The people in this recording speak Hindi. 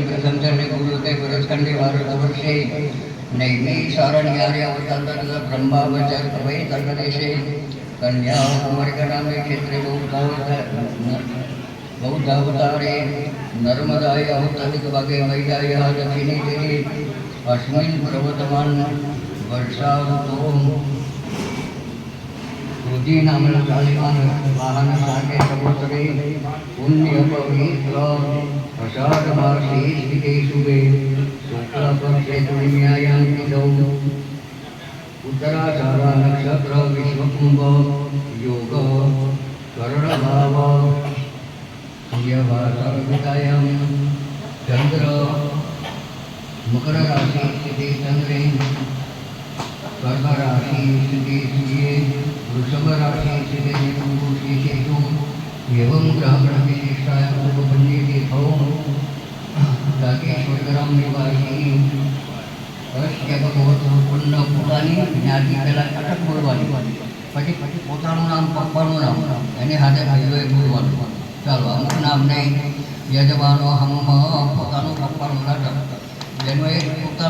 प्रथम चरणे गुरु के गुरुस्कंदे भारत वर्षे नैमी सारण्यार्य अवतार ब्रह्मावचर कवै तर्कदेशे कन्या कुमारिका क्षेत्रे बौद्धावतारे नर्मदाय उत्तरदिग्भागे वैदायाः दक्षिणे तीरे अस्मिन् प्रवर्तमान वर्षा ऋतौ रुधिनामलकालिमान वाहन साके समुद्रे पुण्यपवित्र आषाढ़मासे स्थिते शुभे शुक्लपक्षे पूर्णिमायां तिथौ उत्तराषाढ़ नक्षत्र विश्वकुंभ योग कर्णभाव सूर्यभाषायां चंद्र मकर राशि स्थिते चंद्रे कर्क राशि स्थिते सूर्ये वृषभ राशि स्थिते केतु एवं ग्रह विशिष्टायां पूर्वपंजीके भव ताकेश्वरग्राम निवासी અશ્ય ભગવત પૂર્ણ પોતાની જ્ઞાતિ પહેલાં અટક બોલવાની પછી પોતાનું નામ પપ્પાનું નામ એને હાથે ભાઈઓએ બોલવાનું. ચાલો અમુક નામ નહીં યજમાનો હમ પોતાનું પપ્પાનું નાટક જેનું એક પોતાનું